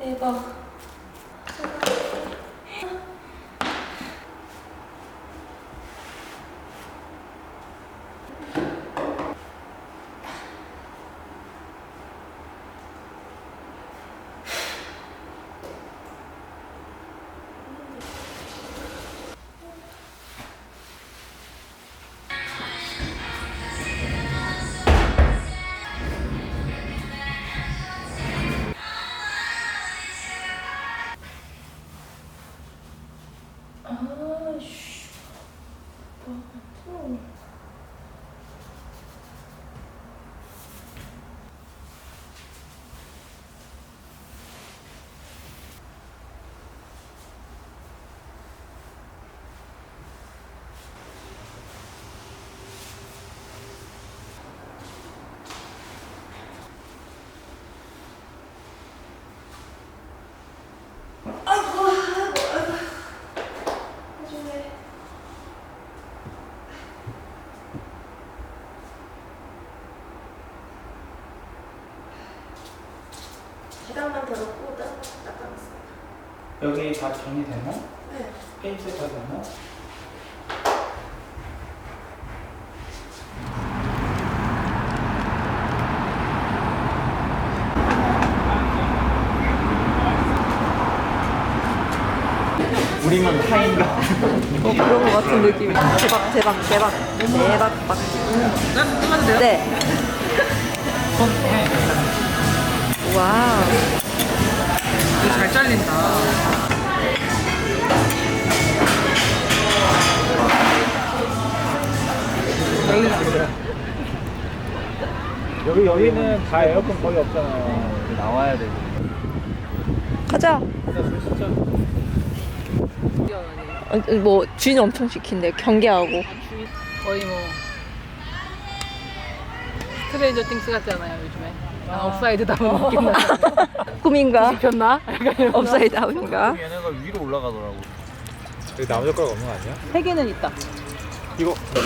대박. 아이씨. 계단만 덜었고 닦아놨습니다. 여기 다 정리됐나? 네. 페인트 다 됐나? 우리만 타인가? 그런 거 같은 느낌. 대박, 대박, 대박. 대박, 박. 끝나도 돼요? 네. 와우. 이거 잘 잘린다. 여기는 다 에어컨 거의 없잖아. 나와야 돼. 가자. 진짜. 뭐 주인 엄청 시킨대. 경계하고. 거의 뭐 스트레인저 띵스 같잖아요 요즘에. 업사이드 다운 느낌 나요. 꿈인가? 뒤집혔나? 업사이드 아웃인가? 얘네가 위로 올라가더라고. 여기 나무젓가락 없는 거 아니야? 세 개는 있다. 이거. 저희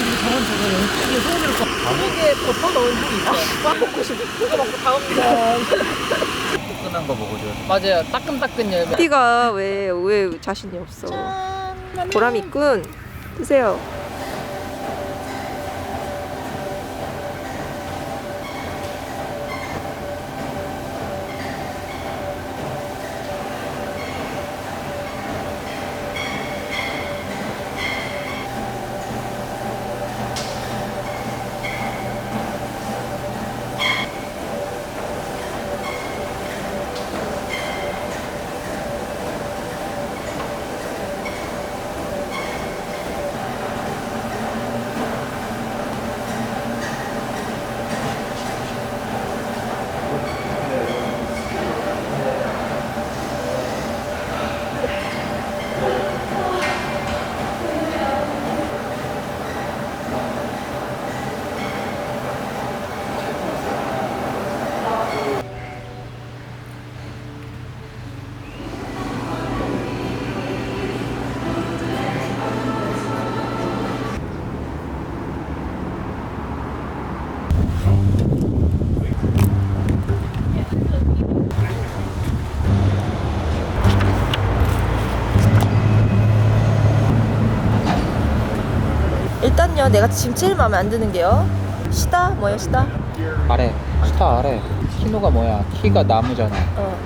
집이 저번 주에 이게 소금을 소금에 버터 넣은 향이 있어요. 빵 먹고 싶어. 그거 먹고 다음 날. 뜨끈한 거 먹어줘. 맞아요. 따끈따끈 열매. 피가 왜 자신이 없어? 보람 있군. 드세요. 일단요, 내가 지금 제일 마음에 안 드는 게요. 시다? 뭐예요, 시다? 아래. 시타 아래. 키노가 뭐야? 키가 나무잖아.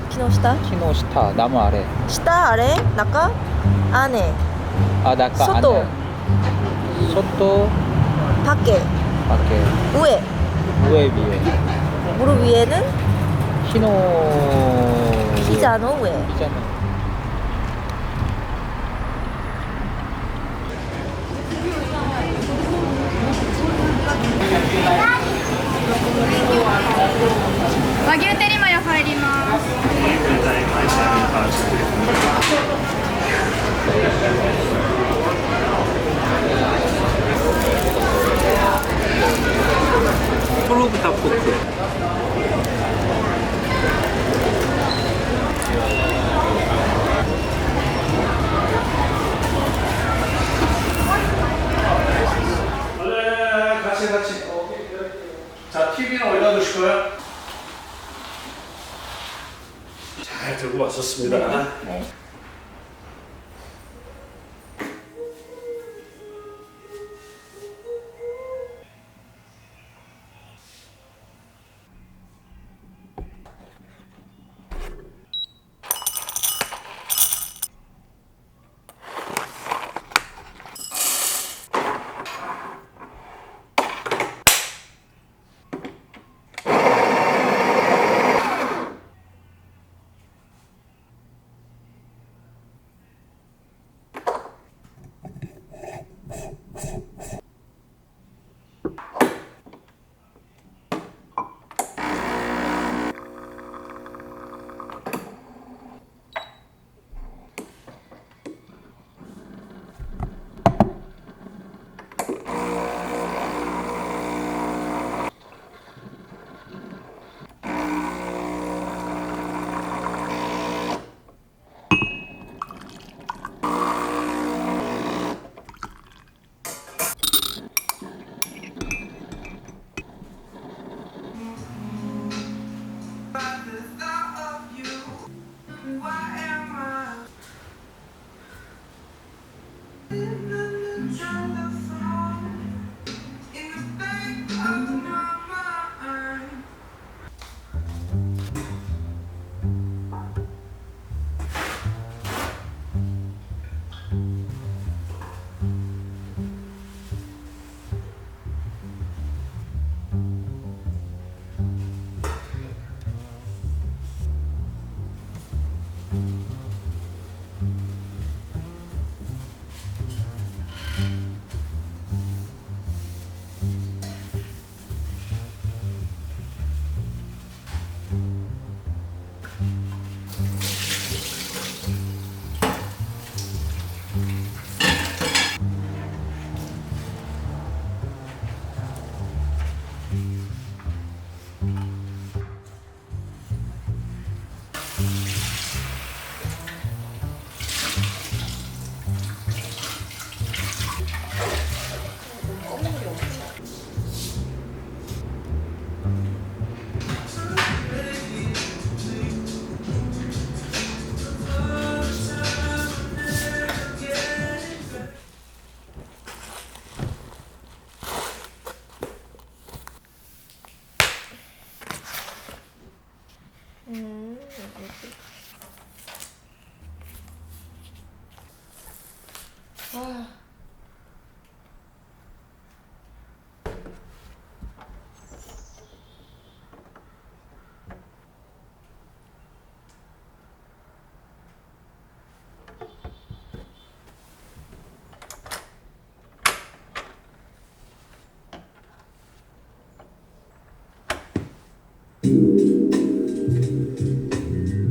키노 시다? 키노 시타 나무 아래. 시다 아래, 나까 안에, 아 나까 소토. 안에. 소토 밖에, 밖에. 우에, 우에 위에. 무릎 위에는 키노. 피자노 우에. 피자노.和牛テリマヨ入ります。프로브타 포크. 같이. 자, TV는 어디다 두실 거예요? 잘 들고 왔었습니다. 네.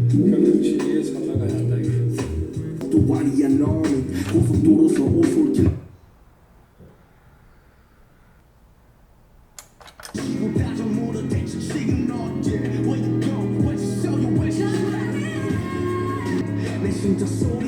평상시에 살아가야 한다 이게. 또 와리야 너는 고속도로서 오솔길 지구다져 물어 대체 지금 어때 Where you go Where you show you where you 내 심장 속